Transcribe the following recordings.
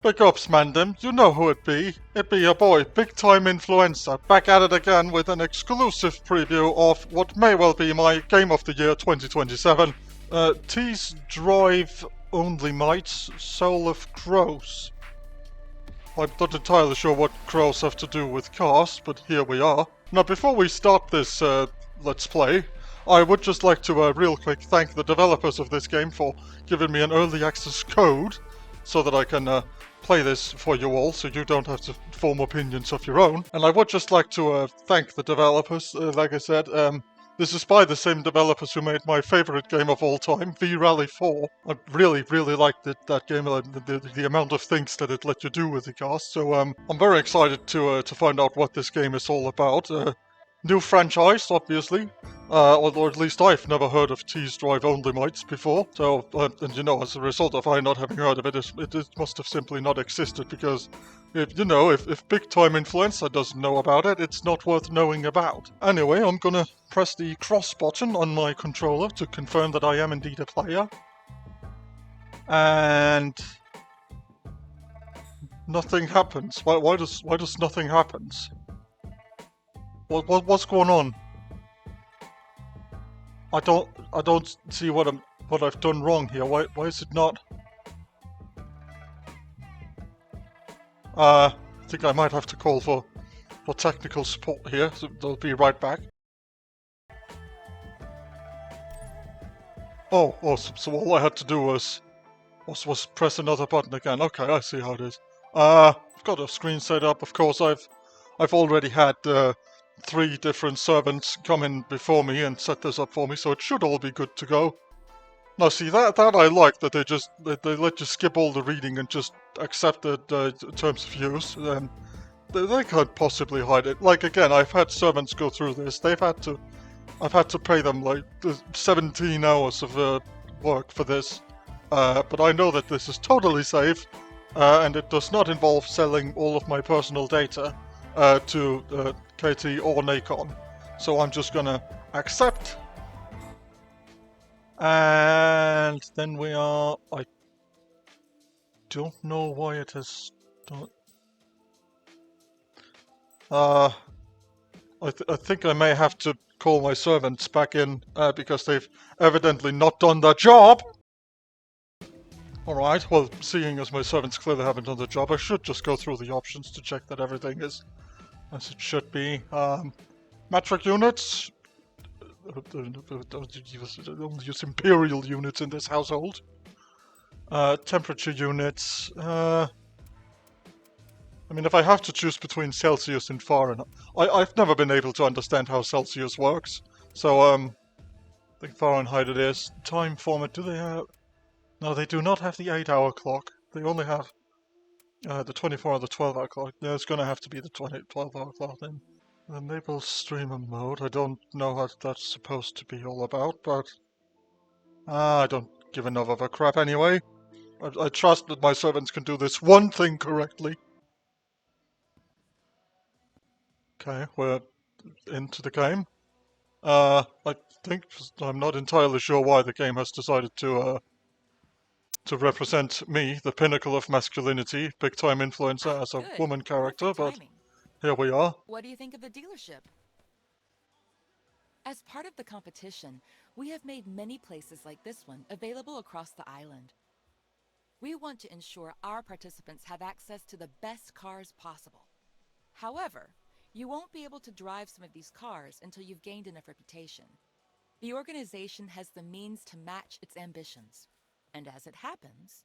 Big ups, Mandem. You know who it be. It be your boy, Big Time Influencer, back at it again with an exclusive preview of what may well be my Game of the Year 2027. T's Drive Only Mites, Soul of Crows. I'm not entirely sure what crows have to do with cars, but here we are. Now, before we start this Let's Play, I would just like to real quick thank the developers of this game for giving me an early access code so that I can play this for you all, so you don't have to form opinions of your own. And I would just like to thank the developers, like I said. This is by the same developers who made my favorite game of all time, V-Rally 4. I really, really liked that game, the amount of things that it let you do with the cars. So I'm very excited to find out what this game is all about. New franchise, obviously. Or at least I've never heard of T's Drive Only Mites before. So, and you know, as a result of I not having heard of it, it must have simply not existed because, if Big Time Influencer doesn't know about it, it's not worth knowing about. Anyway, I'm gonna press the cross button on my controller to confirm that I am indeed a player. And nothing happens. Why does nothing happens? What's going on? I don't see what I've done wrong here. Why is it not? I think I might have to call for technical support here, so they'll be right back. So all I had to do was press another button again. Okay, I see how it is. I've got a screen set up. Of course, I've already had 3 different servants come in before me and set this up for me, so it should all be good to go. Now, see, that I like, that they let you skip all the reading and just accept the terms of use. They can't possibly hide it. Like, again, I've had servants go through this. I've had to pay them like 17 hours of work for this. But I know that this is totally safe, and it does not involve selling all of my personal data to KT or Nacon. So I'm just gonna accept. And then we are... I don't know why it has... I think I may have to call my servants back in, because they've evidently not done their job! Alright, well, seeing as my servants clearly haven't done their job, I should just go through the options to check that everything is as it should be. Metric units... Don't use imperial units in this household. Temperature units... I mean, if I have to choose between Celsius and Fahrenheit... I've never been able to understand how Celsius works. So, I think Fahrenheit it is. Time format, do they have... No, they do not have the 8-hour clock. They only have the 24 or the 12-hour clock. Yeah, it's gonna have to be the 12-hour clock then. Enable streamer mode. I don't know what that's supposed to be all about, but... I don't give enough of a crap anyway. I trust that my servants can do this one thing correctly. Okay, we're into the game. I think I'm not entirely sure why the game has decided to represent me, the pinnacle of masculinity, Big Time Influencer, as a Good. woman character, Perfect but timing. here we are. What do you think of the dealership? As part of the competition, we have made many places like this one available across the island. We want to ensure our participants have access to the best cars possible. However, you won't be able to drive some of these cars until you've gained enough reputation. The organization has the means to match its ambitions. And as it happens,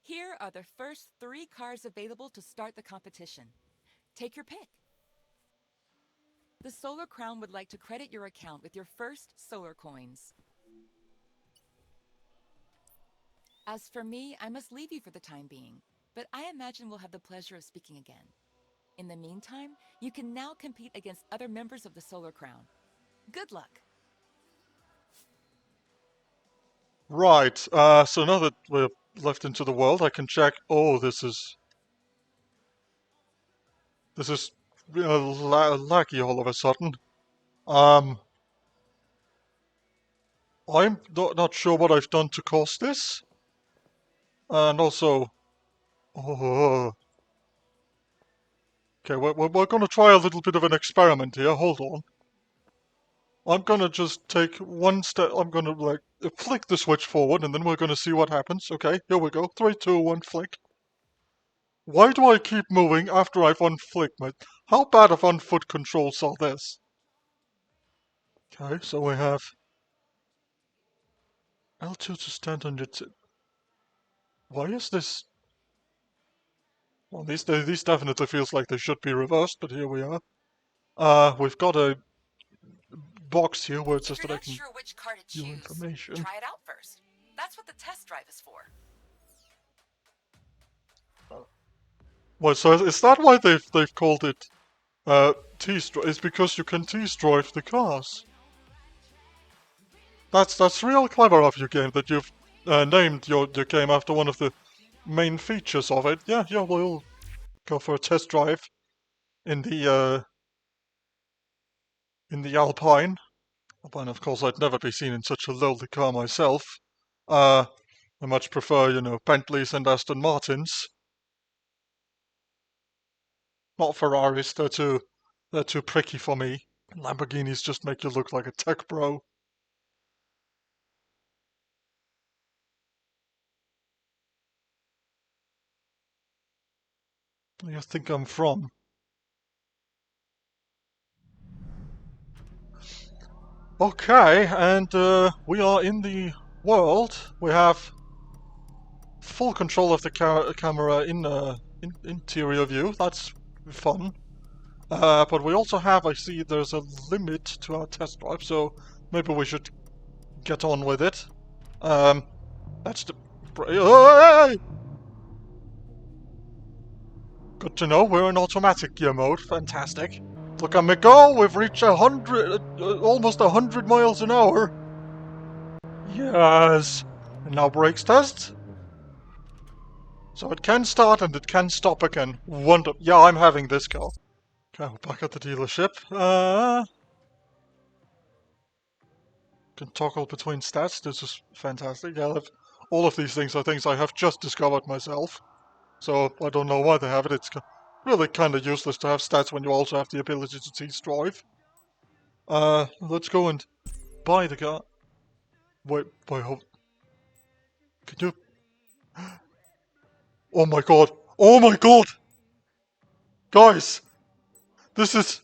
here are the first 3 cars available to start the competition. Take your pick. The Solar Crown would like to credit your account with your first solar coins. As for me, I must leave you for the time being, but I imagine we'll have the pleasure of speaking again. In the meantime, you can now compete against other members of the Solar Crown. Good luck! Right, so now that we're left into the world, I can check... Oh, this is laggy all of a sudden. I'm not sure what I've done to cause this. And also, Oh. Okay, we're gonna try a little bit of an experiment here. Hold on. I'm gonna just take one step. I'm gonna, like, flick the switch forward, and then we're gonna see what happens. Okay, here we go. 3, 2, 1, flick. Why do I keep moving after I've unflicked my... How bad of on-foot controls are this? Okay, so we have L2 to stand on your... Why is this... Well, these definitely feels like they should be reversed, but here we are. We've got a box here where it says If you're that I not can sure which car to view choose, information. try it out first. That's what the test drive is for. Well, so is that why they've called it T-Drive? It's because you can T-Drive the cars. That's real clever of you, game, that you've named your game after one of the main features of it. Yeah, we'll go for a test drive in the Alpine. Alpine, of course, I'd never be seen in such a lowly car myself. I much prefer, you know, Bentleys and Aston Martins. Not Ferraris, they're too pricky for me. Lamborghinis just make you look like a tech bro. Where do you think I'm from? Okay, and we are in the world. We have full control of the camera in interior view. That's fun. But we also have, I see, there's a limit to our test drive, so maybe we should get on with it. That's the... Hey! Good to know, we're in automatic gear mode. Fantastic. Look at me go, we've reached 100, almost 100 miles an hour. Yes. And now brakes test. So it can start and it can stop again. Wonderful. Yeah, I'm having this car. Okay, we're back at the dealership. Can toggle between stats. This is fantastic. Yeah, all of these things are things I have just discovered myself. So I don't know why they have it. It's really kind of useless to have stats when you also have the ability to teach drive. Let's go and buy the car. Wait, hold. Can you... Oh my god! Oh my god! Guys! This is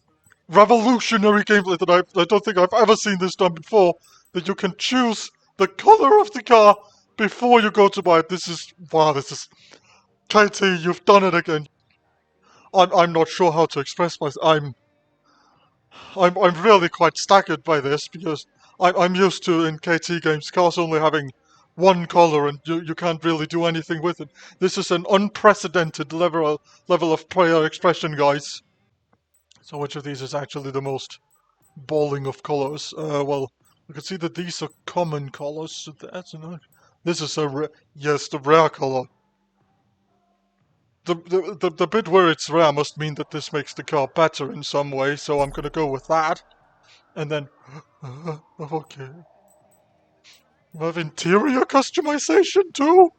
revolutionary gameplay that I don't think I've ever seen this done before. That you can choose the color of the car before you go to buy it. This is... Wow, this is... KT, you've done it again. I'm not sure how to express myself. I'm really quite staggered by this because I'm used to in KT games cars only having one color and you can't really do anything with it. This is an unprecedented level of player expression, guys. So which of these is actually the most balling of colors? Well, you can see that these are common colors. So that's enough. This is yes, the rare color. The bit where it's rare must mean that this makes the car better in some way, so I'm gonna go with that. And then, okay. We have interior customization too?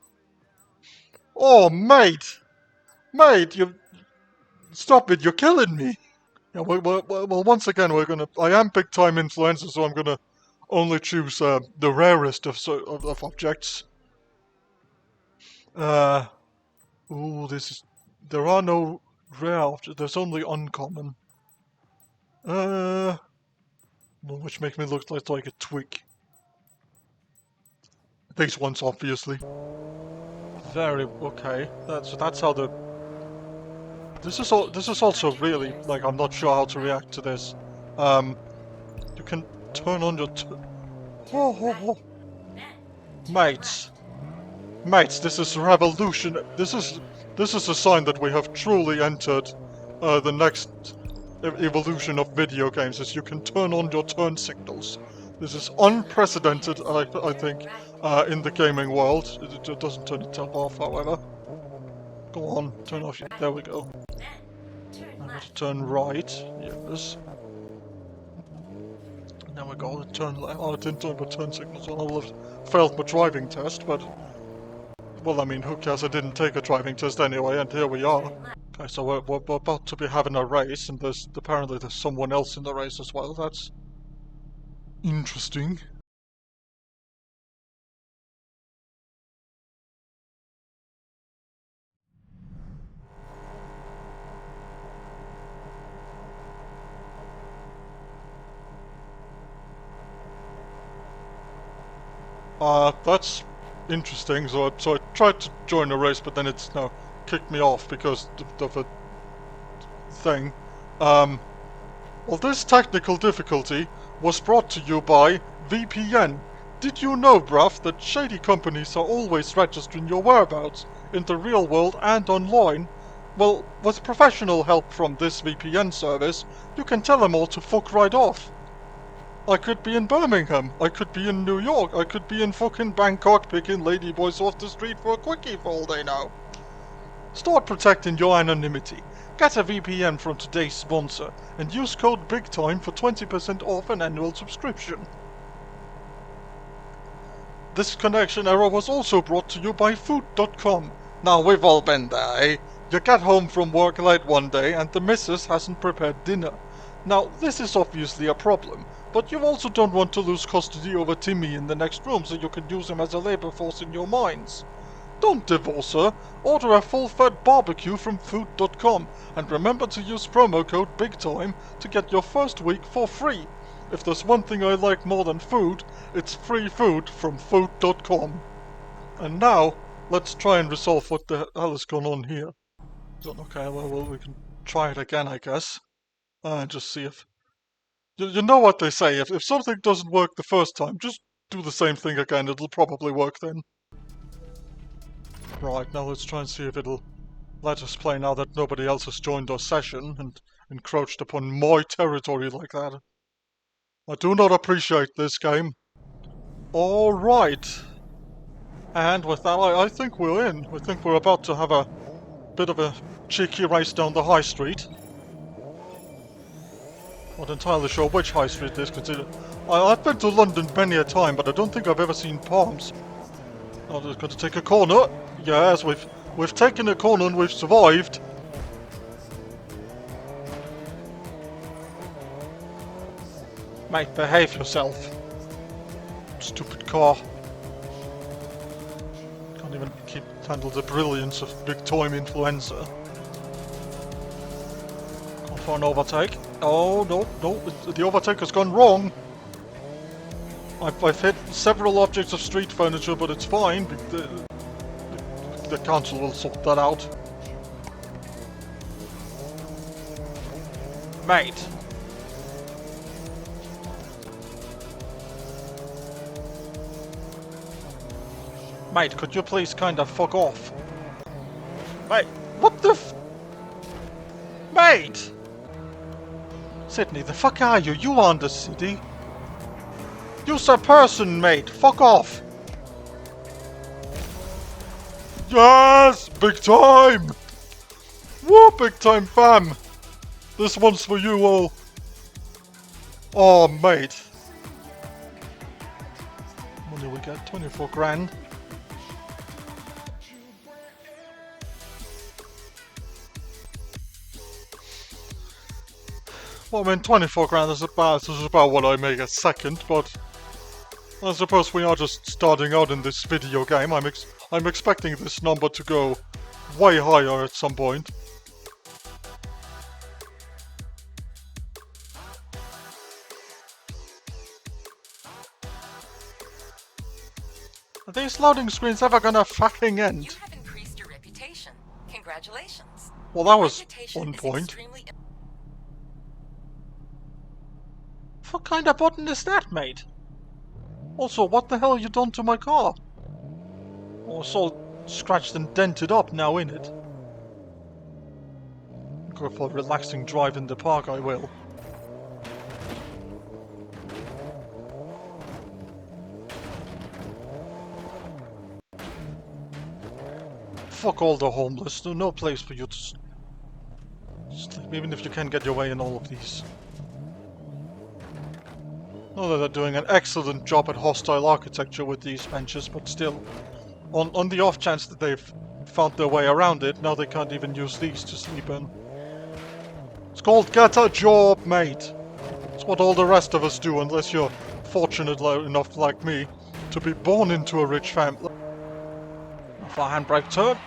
Oh, mate! Mate, you... Stop it, you're killing me! Yeah, well, once again, I am big-time influencer, so I'm gonna only choose the rarest of objects. Ooh, this is... There are no rare objects, there's only uncommon. Which make me look like a twig. These ones, obviously. Very okay. That's how the... This is also really, like, I'm not sure how to react to this. You can turn on your... Mates. Mates, this is revolution. This is a sign that we have truly entered the next evolution of video games, is you can turn on your turn signals. This is unprecedented, I think, in the gaming world. It doesn't turn itself off, however. Go on, turn off your... There we go. I got to turn right. Yes. Now we got to turn left. Oh, I didn't turn my turn signals on. I will have failed my driving test, but Well, I mean, who cares? I didn't take a driving test anyway, and here we are. Okay, so we're about to be having a race, and apparently there's someone else in the race as well. That's interesting. That's interesting. So I tried to join the race, but then it's now kicked me off because of a thing. Well, this technical difficulty was brought to you by VPN. Did you know, bruv, that shady companies are always registering your whereabouts in the real world and online? Well, with professional help from this VPN service, you can tell them all to fuck right off. I could be in Birmingham, I could be in New York, I could be in fucking Bangkok picking ladyboys off the street for a quickie for all they know. Start protecting your anonymity. Get a VPN from today's sponsor and use code BIGTIME for 20% off an annual subscription. This connection error was also brought to you by Food.com. Now we've all been there, eh? You get home from work late one day and the missus hasn't prepared dinner. Now this is obviously a problem, but you also don't want to lose custody over Timmy in the next room so you can use him as a labor force in your mines. Don't divorce her. Order a full-fed barbecue from Food.com and remember to use promo code BIGTIME to get your first week for free. If there's one thing I like more than food, it's free food from Food.com. And now, let's try and resolve what the hell is going on here. Okay, well we can try it again, I guess. And just see if... You know what they say, if something doesn't work the first time, just do the same thing again, it'll probably work then. Right, now let's try and see if it'll let us play now that nobody else has joined our session and encroached upon my territory like that. I do not appreciate this game. Alright. And with that, I think we're in. I think we're about to have a bit of a cheeky race down the high street. Not entirely sure which high street it is, considered. I've been to London many a time, but I don't think I've ever seen Palms. I'm just going to take a corner. Yes, we've taken a corner and we've survived. Mate, behave yourself. Stupid car. Can't even handle the brilliance of big time influenza. Going for an overtake. Oh, no, the overtake has gone wrong. I've hit several objects of street furniture, but it's fine. The council will sort that out. Mate. Mate, could you please kind of fuck off? Mate, what the Mate! Sydney, the fuck are you? You aren't the city. You're a person, mate. Fuck off. Yes! Big time! Woo, big time fam! This one's for you all. Oh, mate. What do we get? 24 grand. Well, I mean, 24 grand is about what I make a second, but I suppose we are just starting out in this video game. I'm expecting this number to go way higher at some point. Are these loading screens ever gonna fucking end? You have increased your reputation. Congratulations. Well, that was on point. What kind of button is that, mate? Also, what the hell have you done to my car? Oh, it's all scratched and dented up now, innit? Go for a relaxing drive in the park, I will. Fuck all the homeless. No place for you to sleep, even if you can get your way in all of these. Know that they're doing an excellent job at hostile architecture with these benches, but still. On the off chance that they've found their way around it, now they can't even use these to sleep in. It's called get a job, mate. It's what all the rest of us do, unless you're fortunate enough, like me, to be born into a rich family. Off our handbrake turn.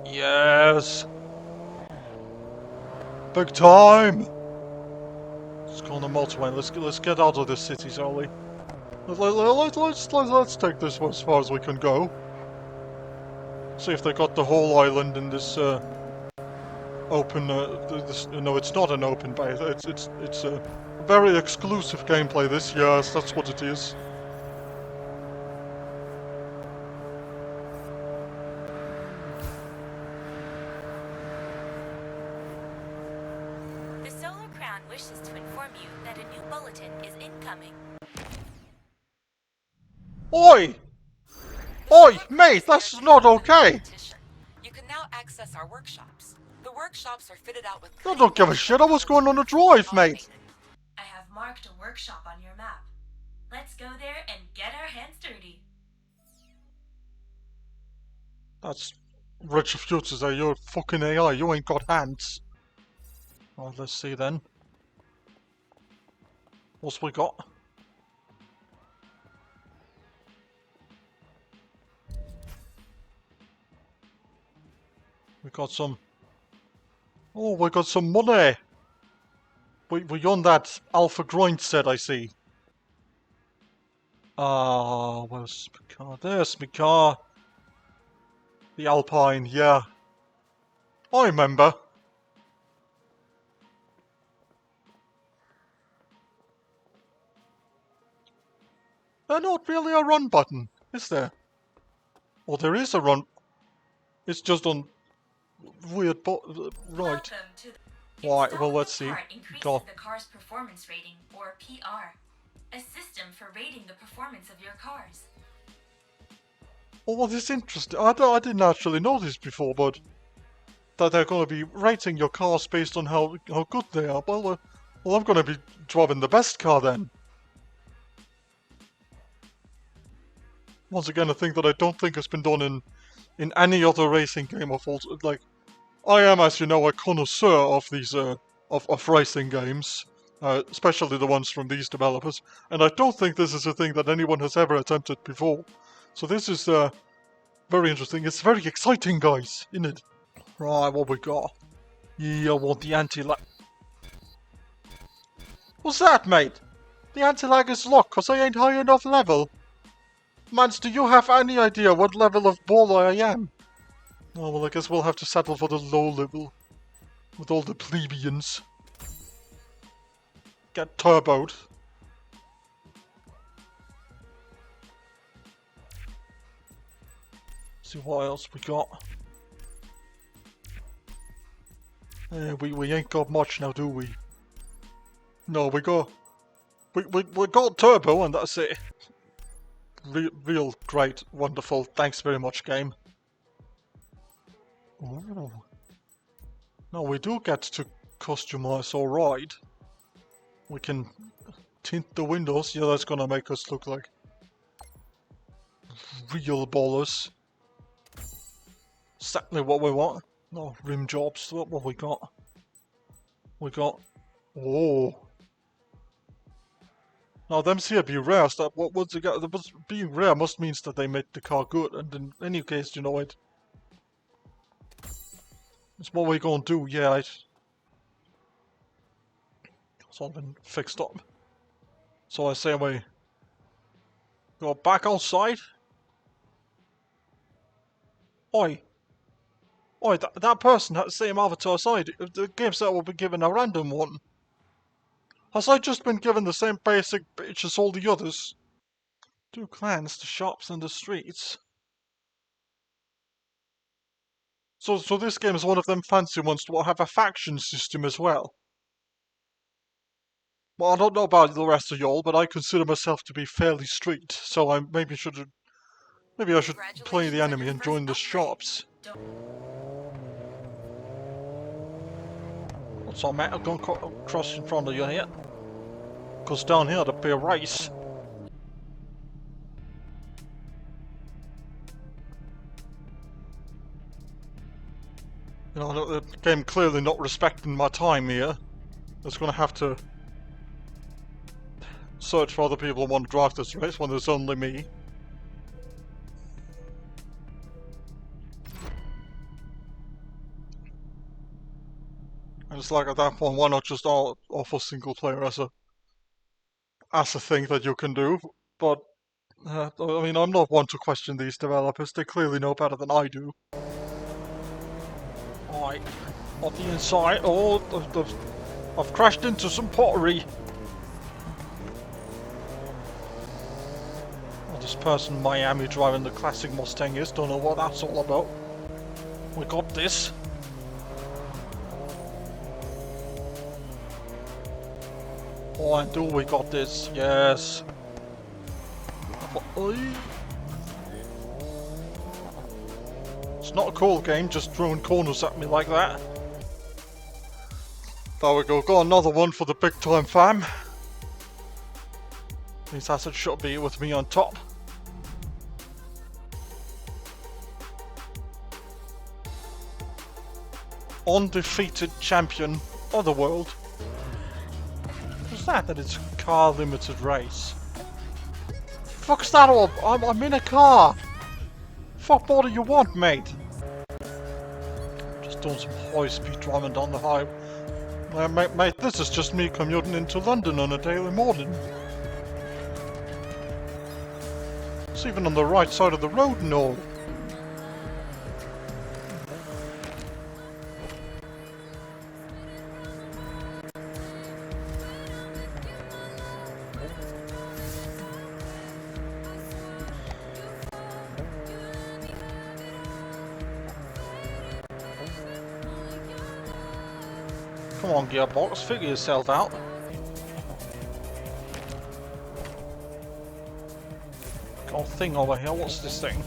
Yes. Big time. Let's go on the motorway. Let's get out of this city, shall we? Let's take this as far as we can go. See if they got the whole island in this open. No, it's not an open base. It's a very exclusive gameplay this year. Yes, that's what it is. The Solar Crown wishes to inform you that a new bulletin is incoming. Oi! Oi, mate, that's not okay! You can now access our workshops. The workshops are fitted out with... I don't give a shit, I was going on a drive, mate! I have marked a workshop on your map. Let's go there and get our hands dirty. That's Richard Futures there, you're fucking AI, you ain't got hands. Well, let's see then. What's we got? We got some... Oh, we got some money! We on that Alpha Grind set, I see. Ah, where's my car? There's my car. The Alpine, yeah. I remember. There's not really a run button, is there? Or there is a run... It's just on... weird right. Right, well let's see. Go. The car's performance rating, or PR. A system for rating the performance of your cars. Oh, well, this is interesting. I didn't actually know this before, but... that they're going to be rating your cars based on how good they are. Well, I'm going to be driving the best car then. Once again, a thing that I don't think has been done in any other racing game of all... like... I am, as you know, a connoisseur of these, of racing games, especially the ones from these developers, and I don't think this is a thing that anyone has ever attempted before. So this is, very interesting. It's very exciting, guys, isn't it? Right, what we got? Yeah, I want the anti-lag. What's that, mate? The anti-lag is locked, cause I ain't high enough level. Mans, do you have any idea what level of baller I am? Oh, well, I guess we'll have to settle for the low level. With all the plebeians. Get turboed. See what else we got. We ain't got much now, do we? No, we got turbo and that's it. Real great, wonderful. Thanks very much, game. Ooh. Now we do get to customize our ride. We can tint the windows. Yeah, that's gonna make us look like real ballers. Exactly what we want. No rim jobs. What we got? We got... Oh. Now them here be rare. So what's it got? Being rare must means that they made the car good. And in any case, you know it. It's what we gonna do. Yeah, it's all been fixed up. So I say we go back outside. Oi. Oi, that person had the same avatar side. The game set will be given a random one. Has I just been given the same basic bitch as all the others? 2 clans, the shops and the streets. So this game is one of them fancy ones that will have a faction system as well. Well, I don't know about the rest of y'all, but I consider myself to be fairly street, so maybe I should play the enemy and join the shops. What's up, mate? I'm going to cross in front of you here. Because down here there'll be a race. You know, the game clearly not respecting my time here. It's gonna have to search for other people who want to drive this race when there's only me. And it's like at that point, why not just offer single player as a thing that you can do? But I mean, I'm not one to question these developers. They clearly know better than I do. Alright, off the inside. Oh, I've crashed into some pottery. Well, this person in Miami driving the classic Mustang is. Don't know what that's all about. We got this. Oh, and do we got this? Yes. It's not a cool game, just throwing corners at me like that. There we go, got another one for the big time fam. These assets should be with me on top. Undefeated champion of the world. What's that? That it's a car limited race. Fuck's that all? I'm in a car. Fuck more do you want, mate? Just doing some high-speed driving down the highway. Mate, this is just me commuting into London on a daily morning. It's even on the right side of the road and all. Come on, Gearbox, figure yourself out. Got a thing over here, what's this thing?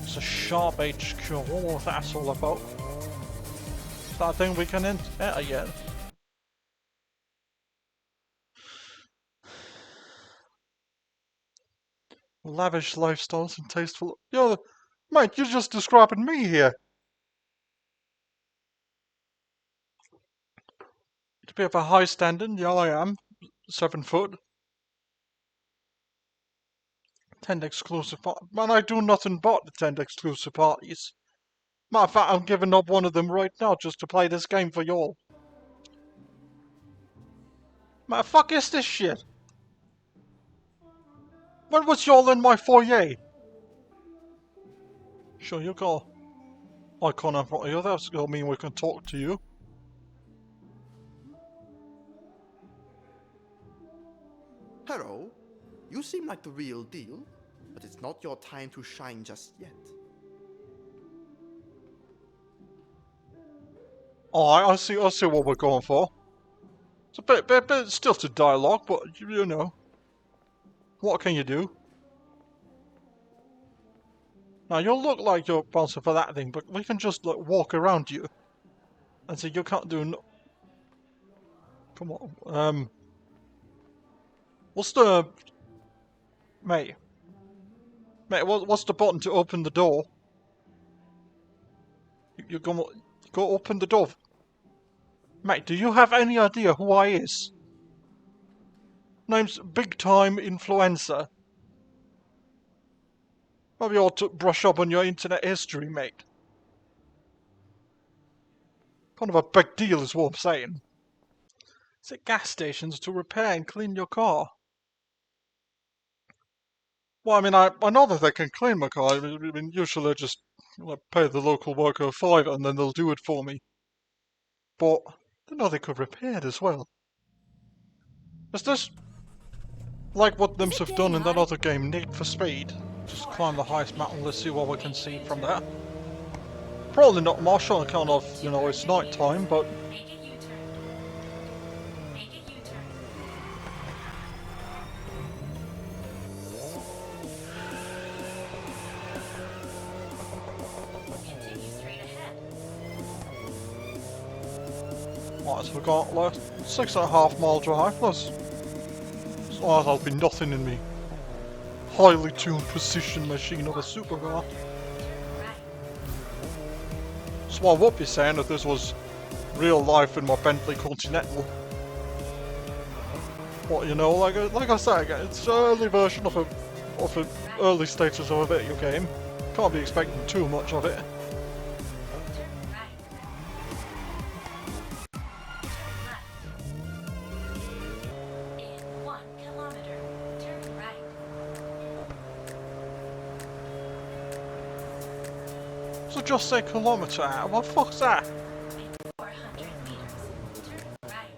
It's a sharp HQ, what that's all about. Is that a thing we can enter yet? Lavish lifestyles and tasteful... Yo, mate, you're just describing me here. To be of a high standard, yeah I am. 7 foot. 10 exclusive parties. Man, I do nothing but attend exclusive parties. Matter of fact, I'm giving up one of them right now just to play this game for y'all. Man, fuck is this shit? When was y'all in my foyer? Sure, you got icon in front of you. That's gonna mean we can talk to you. Hello. You seem like the real deal, but it's not your time to shine just yet. Alright, I see what we're going for. It's a bit stilted dialogue, but you know. What can you do? Now, you'll look like you're bouncing for that thing, but we can just like walk around you. And so you can't do no... Come on, what's the... Mate, what's the button to open the door? You go open the door. Mate, do you have any idea who I is? Name's Big Time Influencer. Maybe you ought to brush up on your internet history, mate. Kind of a big deal is what I'm saying. It's at gas stations to repair and clean your car. Well, I mean, I know that they can clean my car. I mean, usually I just pay the local worker a £5 and then they'll do it for me. But I know they could repair it as well. Is this like what them have done in that other game, Need for Speed? Just climb the highest mountain, let's see what we can see from there. Probably not much on account of, you know, it's night time, but... Make a U-turn. Make a U-turn. Continue straight ahead. Right, so we've got like 6.5 mile drive, plus... Oh, that'll be nothing in me highly tuned precision machine of a supercar. Right. That's what I would be saying if this was real life in my Bentley Continental. But you know, like I say, it's an early version of an early stages of a video game. Can't be expecting too much of it. Turn right. Turn left. In 1 kilometer, turn right. So just say kilometre. What the fuck's that? In 400 meters, turn right.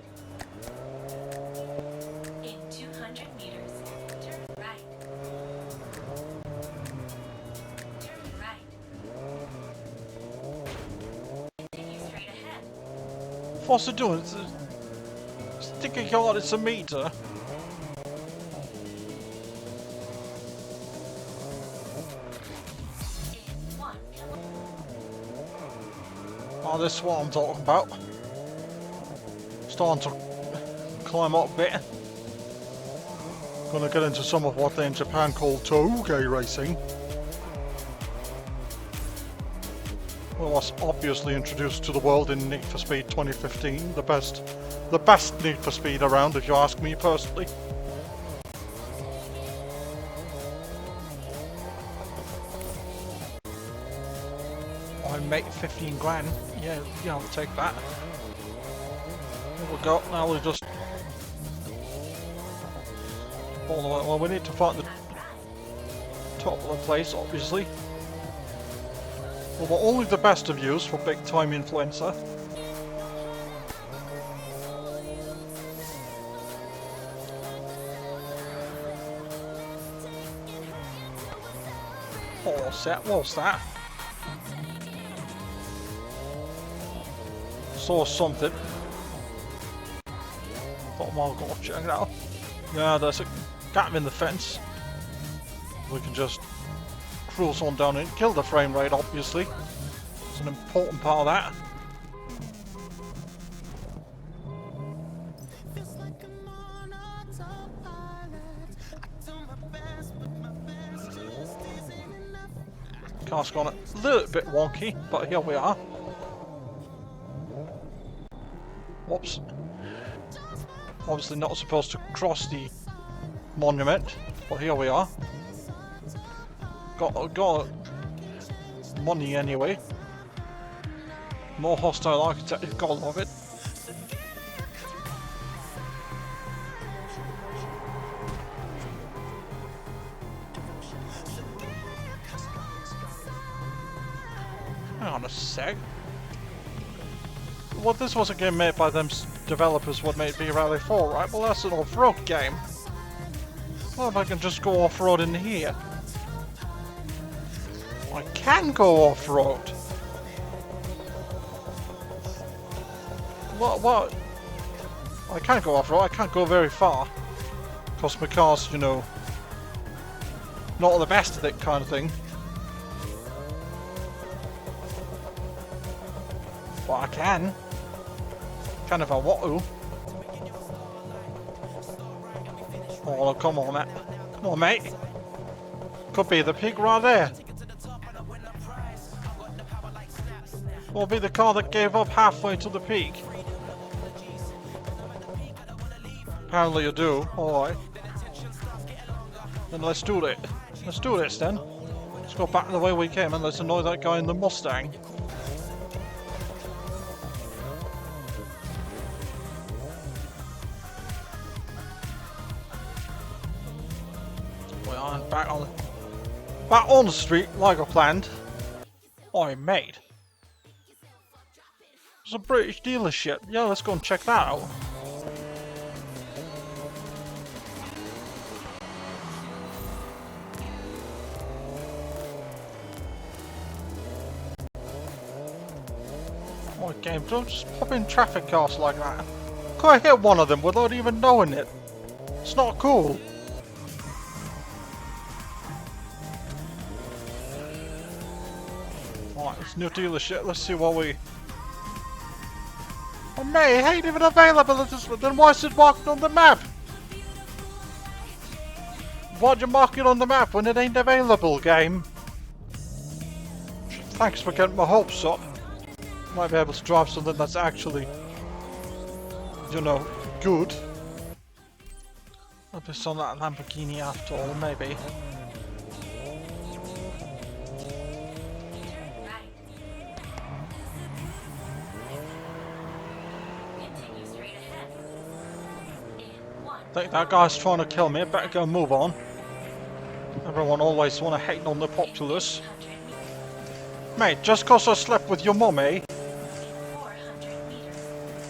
In 200 meters, turn right. Turn right. Continue straight ahead. What's it doing? Stick a yard, it's a meter. In 1 kilometer. Oh, this is what I'm talking about. Starting to climb up a bit. Gonna get into some of what they in Japan call touge racing. Well, I was obviously introduced to the world in Need for Speed 2015, the best Need for Speed around, if you ask me personally. I make 15 grand. Yeah, I'll take that. There we go. Now we just all the way. Well, we need to find the top of the place, obviously. Well, we're only the best of views for big time influencer. Oh, set. What's that? Saw something. Thought I'll go check it out. Yeah, there's a gap in the fence. We can just cruise on down and kill the frame rate, obviously. It's an important part of that. Car's gone a little bit wonky, but here we are. Whoops. Obviously not supposed to cross the monument, but here we are. Got money anyway. More hostile architecture, gotta love it. Hang on a sec. Well, this was a game made by them developers what made B-Rally 4, right? Well, that's an off-road game. Well, if I can just go off-road in here. I can go off-road. What? I can't go off-road. I can't go very far. Because my car's, you know, not the best at it kind of thing. But I can. Can if I want to. Oh, come on, mate. Come on, mate. Could be the pig right there. Or be the car that gave up halfway to the peak. Apparently you do. Alright. Then let's do it. Let's do this then. Let's go back the way we came and let's annoy that guy in the Mustang. Back on the street like I planned. Oi, mate. It's a British dealership. Yeah, let's go and check that out. Oh, game, don't just pop in traffic cars like that. Could I hit one of them without even knowing it? It's not cool. Alright, it's new dealership. Let's see what we... Oh mate, it ain't even available at this... Then why is it marked on the map? Why'd you mark it on the map when it ain't available, game? Thanks for getting my hopes up. Might be able to drive something that's actually, you know, good. Maybe it's on that Lamborghini after all, maybe. Right. Continue straight ahead. In 1. I think that guy's trying to kill me. Better go move on. Everyone always want to hate on the populace. 800 meters. Mate, just 'cause I slept with your mummy. In 400 meters.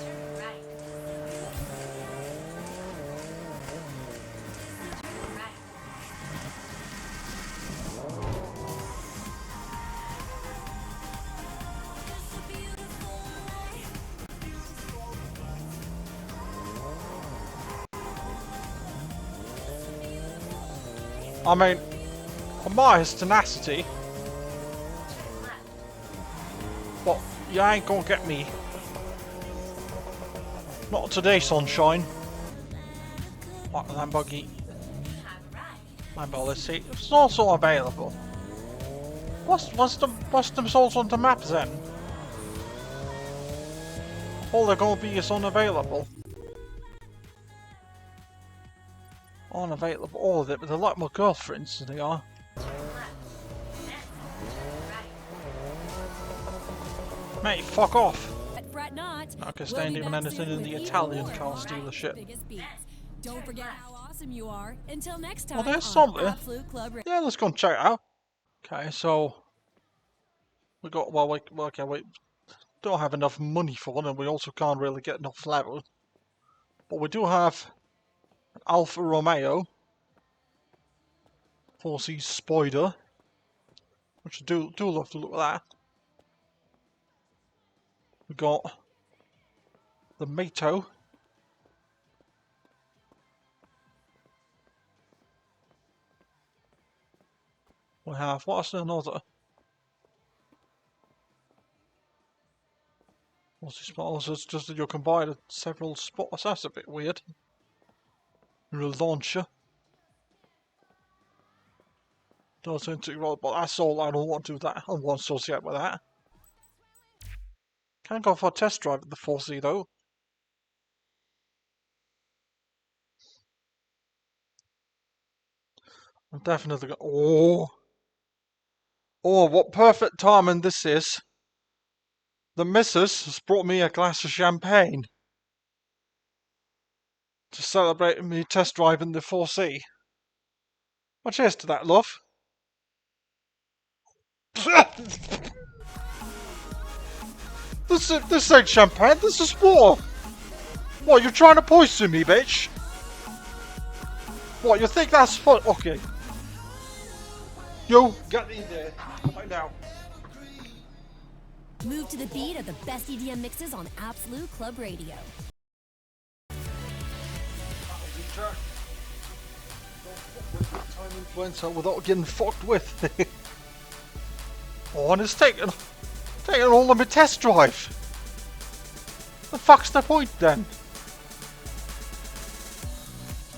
Turn right. Turn right. I mean, admire his tenacity, Turn left. but you ain't gonna get me. Not today, sunshine. What, Lamborghini? Have arrived. Lambo, let's see. It's also available. What's the results on the map then? All they're gonna be is unavailable. Unavailable, all of it, but they're like my girlfriends, they are. Turn left. Then turn right. Mate, fuck off. Fret not. I guess We'll they ain't be even back anything soon in with the even Italian more car live dealership. biggest beats. Don't forget how awesome you are. Until next time Well, there's on something. Absolute Club Radio. Yeah, let's go and check it out. Okay, so we got we don't have enough money for one, and we also can't really get enough level. But we do have an Alfa Romeo 4C Spider, which I do love to look at that. We got the Mato. We have, what's another? What's the spots? It's just that you can buy the several spots. That's a bit weird. Your launcher. Does integral, but that's all. I don't want to do that. I don't want to associate with that. Can go for a test drive at the 4C though. I'm definitely going. Oh, what perfect timing this is. The missus has brought me a glass of champagne to celebrate me test driving the 4C. Well, cheers to that, love. This ain't champagne, this is water. What, you're trying to poison me, bitch? What, you think that's fun? Okay. You, get in there. Right now. Move to the beat of the best EDM mixes on Absolute Club Radio. Time influencer without getting fucked with. Oh, and it's taking all of my test drive. The fuck's the point then?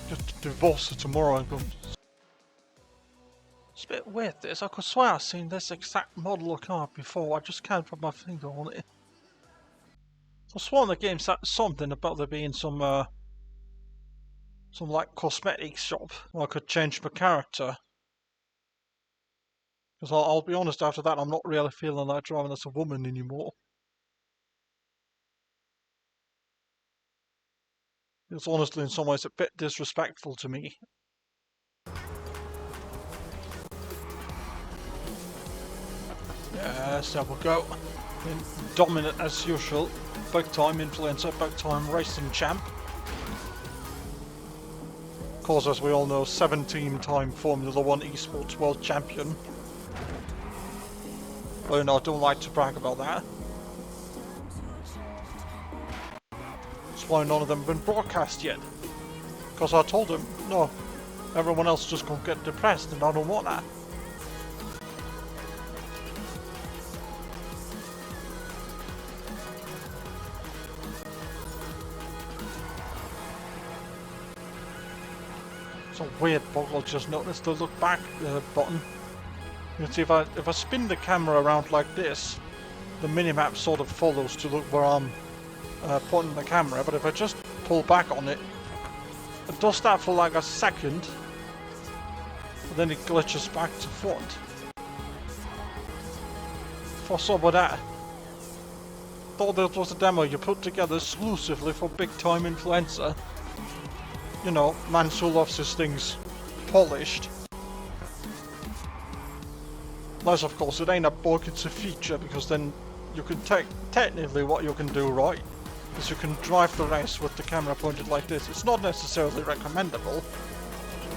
Just divorce her tomorrow and go. It's a bit weird this. I could swear I've seen this exact model of car before. I just can't put my finger on it. I sworn the game said something about there being some like cosmetics shop where I could change my character. Because I'll be honest, after that I'm not really feeling like driving as a woman anymore. It's honestly in some ways a bit disrespectful to me. Yes, there we go. Dominant as usual. Big time influencer, big time racing champ. Of course, as we all know, 17-time Formula 1 esports world champion. But I don't like to brag about that. That's why none of them have been broadcast yet. Because I told them, no, everyone else just gonna get depressed and I don't want that. It's a weird bug. I just noticed the look back button. You can see if I spin the camera around like this, the minimap sort of follows to look where I'm pointing the camera, but if I just pull back on it, it does that for like a second, and then it glitches back to front. What's up with that? Thought that was a demo you put together exclusively for big time influencer. You know, man who loves his things polished. Unless of course it ain't a bug, it's a feature, because then you can take, technically what you can do, right, is you can drive the race with the camera pointed like this. It's not necessarily recommendable,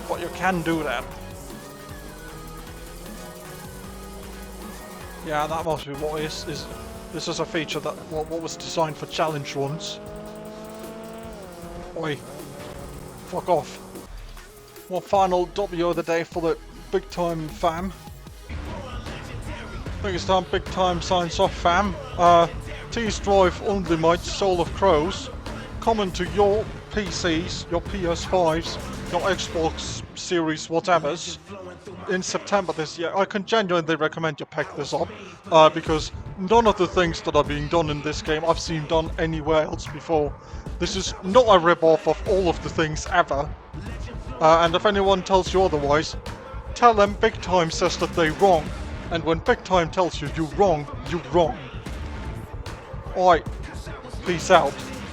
but you can do that. Yeah, that must be what is this is a feature that what was designed for challenge runs. Oi, fuck off. One final W of the day for the big time fam. I think it's time big time signs off, fam. T's Drive only might Soul of Crows coming to your PCs, your PS5s, your Xbox Series whatevers in September this year. I can genuinely recommend you pick this up because none of the things that are being done in this game I've seen done anywhere else before. This is not a rip-off of all of the things ever. And if anyone tells you otherwise, tell them Big Time says that they're wrong. And when Big Time tells you you're wrong, you're wrong. Alright, peace out.